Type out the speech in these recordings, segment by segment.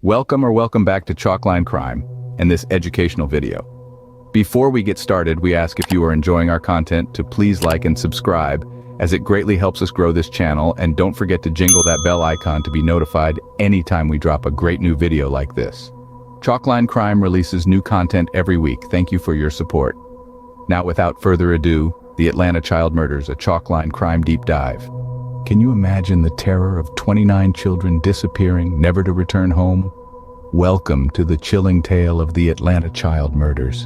Welcome back to Chalkline Crime and this educational video. Before we get started, we ask if you are enjoying our content to please like and subscribe, as it greatly helps us grow this channel, and don't forget to jingle that bell icon to be notified anytime we drop a great new video like this. Chalkline Crime releases new content every week. Thank you for your support. Now, without further ado, the Alanta Child Murders, a Chalkline Crime deep dive. Can you imagine the terror of 29 children disappearing, never to return home? Welcome to the chilling tale of the Alanta Child Murders.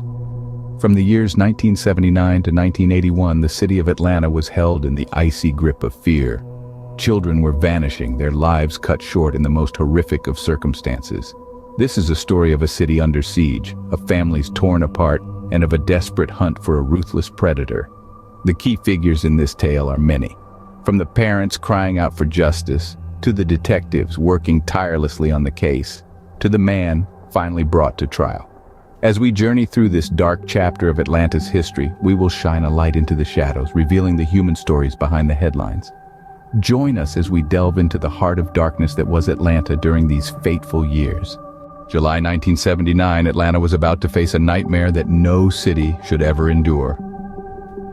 From the years 1979 to 1981, the city of Atlanta was held in the icy grip of fear. Children were vanishing, their lives cut short in the most horrific of circumstances. This is a story of a city under siege, of families torn apart, and of a desperate hunt for a ruthless predator. The key figures in this tale are many. From the parents crying out for justice, to the detectives working tirelessly on the case, to the man finally brought to trial. As we journey through this dark chapter of Atlanta's history, we will shine a light into the shadows, revealing the human stories behind the headlines. Join us as we delve into the heart of darkness that was Atlanta during these fateful years. July 1979, Atlanta was about to face a nightmare that no city should ever endure.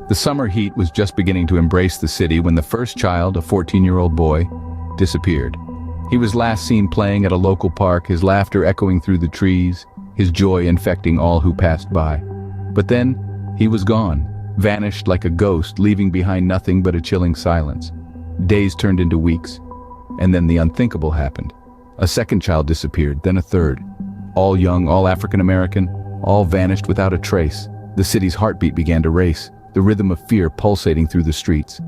The summer heat was just beginning to embrace the city when the first child, a 14-year-old boy, disappeared. He was last seen playing at a local park, his laughter echoing through the trees, his joy infecting all who passed by. But then, he was gone, vanished like a ghost, leaving behind nothing but a chilling silence. Days turned into weeks, and then the unthinkable happened. A second child disappeared, then a third. All young, all African-American, all vanished without a trace. The city's heartbeat began to race, the rhythm of fear pulsating through the streets.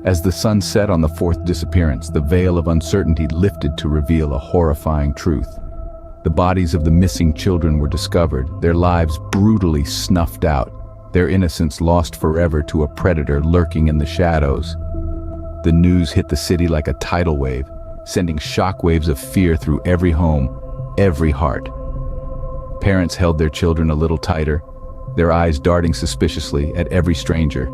As the sun set on the fourth disappearance, the veil of uncertainty lifted to reveal a horrifying truth. The bodies of the missing children were discovered, their lives brutally snuffed out, their innocence lost forever to a predator lurking in the shadows. The news hit the city like a tidal wave, sending shockwaves of fear through every home, every heart. Parents held their children a little tighter, their eyes darting suspiciously at every stranger.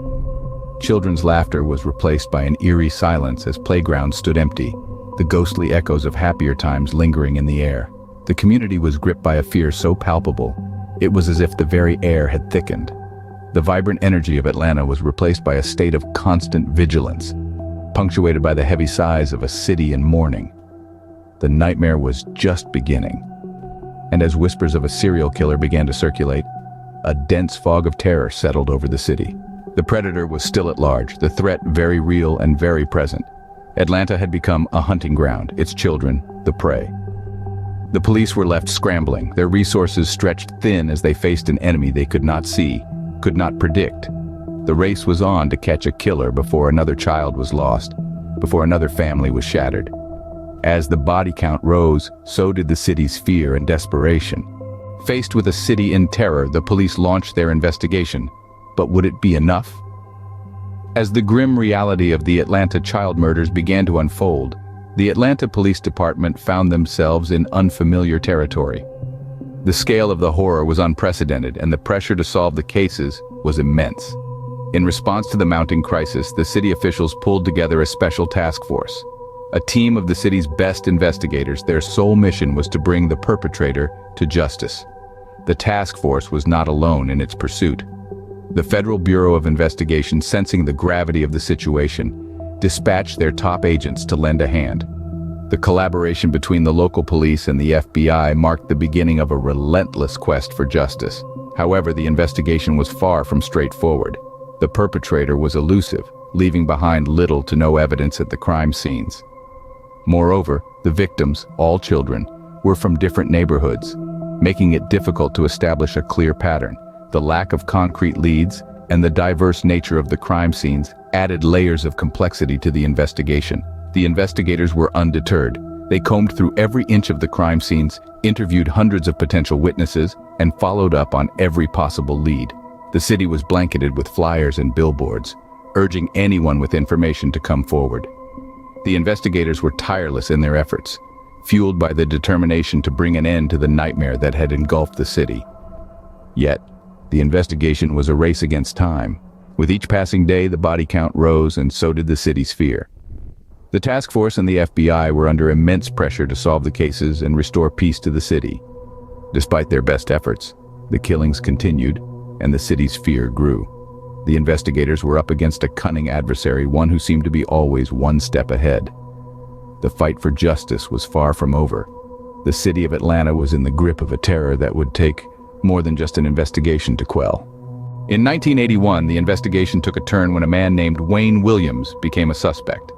Children's laughter was replaced by an eerie silence as playgrounds stood empty, the ghostly echoes of happier times lingering in the air. The community was gripped by a fear so palpable, it was as if the very air had thickened. The vibrant energy of Atlanta was replaced by a state of constant vigilance, punctuated by the heavy sighs of a city in mourning. The nightmare was just beginning. And as whispers of a serial killer began to circulate, a dense fog of terror settled over the city. The predator was still at large, the threat very real and very present. Atlanta had become a hunting ground, its children the prey. The police were left scrambling, their resources stretched thin as they faced an enemy they could not see, could not predict. The race was on to catch a killer before another child was lost, before another family was shattered. As the body count rose, so did the city's fear and desperation. Faced with a city in terror, the police launched their investigation. But would it be enough? As the grim reality of the Alanta child murders began to unfold, the Atlanta Police Department found themselves in unfamiliar territory. The scale of the horror was unprecedented, and the pressure to solve the cases was immense. In response to the mounting crisis, the city officials pulled together a special task force. A team of the city's best investigators, their sole mission was to bring the perpetrator to justice. The task force was not alone in its pursuit. The Federal Bureau of Investigation, sensing the gravity of the situation, dispatched their top agents to lend a hand. The collaboration between the local police and the FBI marked the beginning of a relentless quest for justice. However, the investigation was far from straightforward. The perpetrator was elusive, leaving behind little to no evidence at the crime scenes. Moreover, the victims, all children, were from different neighborhoods, making it difficult to establish a clear pattern. The lack of concrete leads and the diverse nature of the crime scenes added layers of complexity to the investigation. The investigators were undeterred. They combed through every inch of the crime scenes, interviewed hundreds of potential witnesses, and followed up on every possible lead. The city was blanketed with flyers and billboards, urging anyone with information to come forward. The investigators were tireless in their efforts, fueled by the determination to bring an end to the nightmare that had engulfed the city. Yet, the investigation was a race against time. With each passing day, the body count rose, and so did the city's fear. The task force and the FBI were under immense pressure to solve the cases and restore peace to the city. Despite their best efforts, the killings continued, and the city's fear grew. The investigators were up against a cunning adversary, one who seemed to be always one step ahead. The fight for justice was far from over. The city of Atlanta was in the grip of a terror that would take more than just an investigation to quell. In 1981, the investigation took a turn when a man named Wayne Williams became a suspect.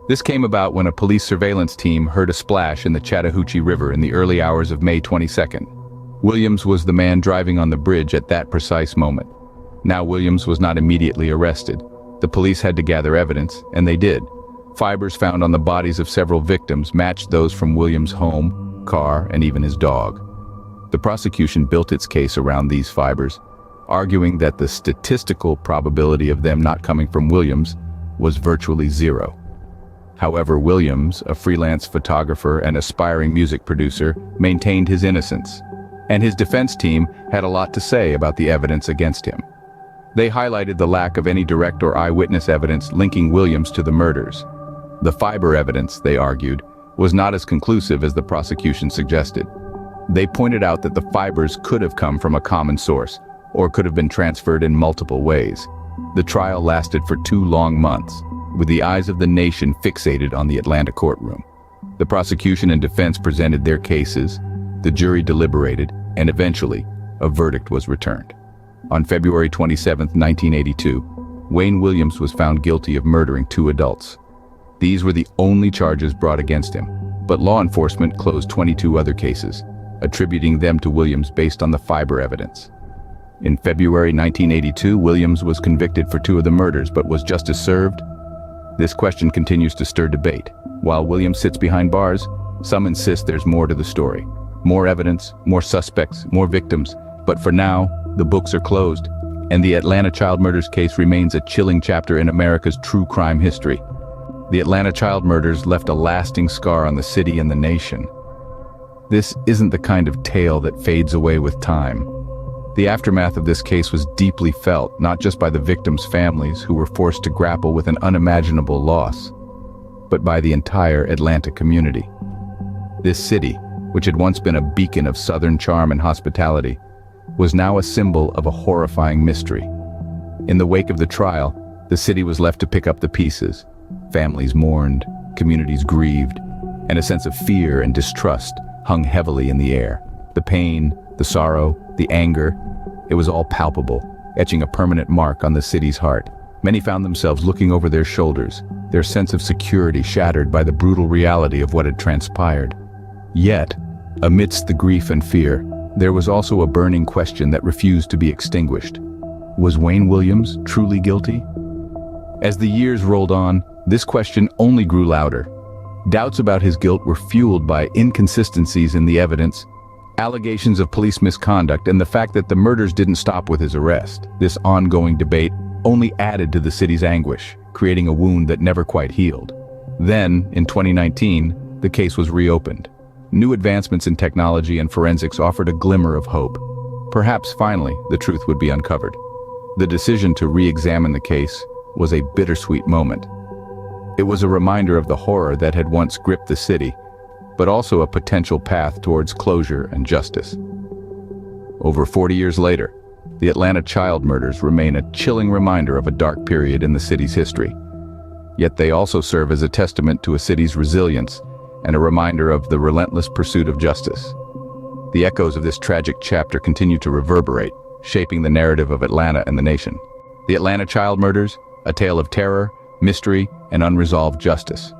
This came about when a police surveillance team heard a splash in the Chattahoochee River in the early hours of May 22nd. Williams was the man driving on the bridge at that precise moment. Now Williams was not immediately arrested. The police had to gather evidence, and they did. Fibers found on the bodies of several victims matched those from Williams' home, car, and even his dog. The prosecution built its case around these fibers, arguing that the statistical probability of them not coming from Williams was virtually zero. However, Williams, a freelance photographer and aspiring music producer, maintained his innocence, and his defense team had a lot to say about the evidence against him. They highlighted the lack of any direct or eyewitness evidence linking Williams to the murders. The fiber evidence, they argued, was not as conclusive as the prosecution suggested. They pointed out that the fibers could have come from a common source, or could have been transferred in multiple ways. The trial lasted for 2 long months, with the eyes of the nation fixated on the Atlanta courtroom. The prosecution and defense presented their cases, the jury deliberated, and eventually, a verdict was returned. On February 27, 1982, Wayne Williams was found guilty of murdering 2 adults. These were the only charges brought against him, but law enforcement closed 22 other cases, attributing them to Williams based on the fiber evidence. In February 1982, Williams was convicted for 2 of the murders, but was justice served? This question continues to stir debate. While Williams sits behind bars, some insist there's more to the story. More evidence, more suspects, more victims. But for now, the books are closed, and the Atlanta Child Murders case remains a chilling chapter in America's true crime history. The Atlanta Child Murders left a lasting scar on the city and the nation. This isn't the kind of tale that fades away with time. The aftermath of this case was deeply felt, not just by the victims' families who were forced to grapple with an unimaginable loss, but by the entire Atlanta community. This city, which had once been a beacon of Southern charm and hospitality, was now a symbol of a horrifying mystery. In the wake of the trial, the city was left to pick up the pieces. Families mourned, communities grieved, and a sense of fear and distrust hung heavily in the air. The pain, the sorrow, the anger, it was all palpable, etching a permanent mark on the city's heart. Many found themselves looking over their shoulders, their sense of security shattered by the brutal reality of what had transpired. Yet, amidst the grief and fear, there was also a burning question that refused to be extinguished. Was Wayne Williams truly guilty? As the years rolled on, this question only grew louder. Doubts about his guilt were fueled by inconsistencies in the evidence, allegations of police misconduct, and the fact that the murders didn't stop with his arrest. This ongoing debate only added to the city's anguish, creating a wound that never quite healed. Then, in 2019, the case was reopened. New advancements in technology and forensics offered a glimmer of hope. Perhaps finally, the truth would be uncovered. The decision to re-examine the case was a bittersweet moment. It was a reminder of the horror that had once gripped the city, but also a potential path towards closure and justice. Over 40 years later, the Atlanta Child Murders remain a chilling reminder of a dark period in the city's history. Yet they also serve as a testament to a city's resilience and a reminder of the relentless pursuit of justice. The echoes of this tragic chapter continue to reverberate, shaping the narrative of Atlanta and the nation. The Atlanta Child Murders, a tale of terror, mystery, and unresolved justice.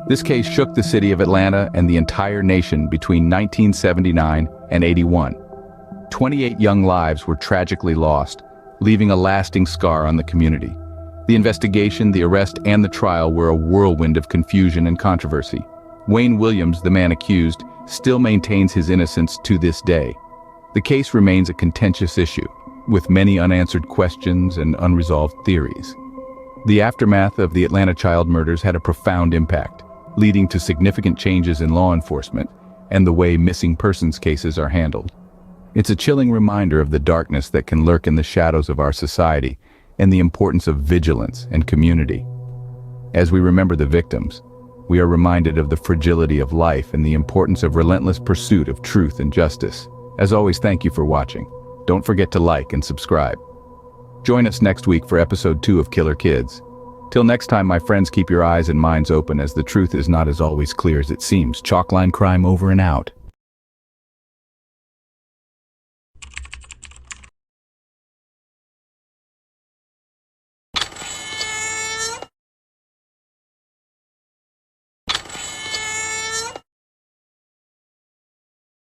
This case shook the city of Atlanta and the entire nation between 1979 and 81. 28 young lives were tragically lost, leaving a lasting scar on the community. The investigation, the arrest, and the trial were a whirlwind of confusion and controversy. Wayne Williams, the man accused, still maintains his innocence to this day. The case remains a contentious issue, with many unanswered questions and unresolved theories. The aftermath of the Atlanta Child Murders had a profound impact, leading to significant changes in law enforcement and the way missing persons cases are handled. It's a chilling reminder of the darkness that can lurk in the shadows of our society and the importance of vigilance and community. As we remember the victims, we are reminded of the fragility of life and the importance of relentless pursuit of truth and justice. As always, thank you for watching. Don't forget to like and subscribe. Join us next week for episode 2 of Killer Kids. Till next time, my friends, keep your eyes and minds open, as the truth is not as always clear as it seems. Chalkline crime over and out.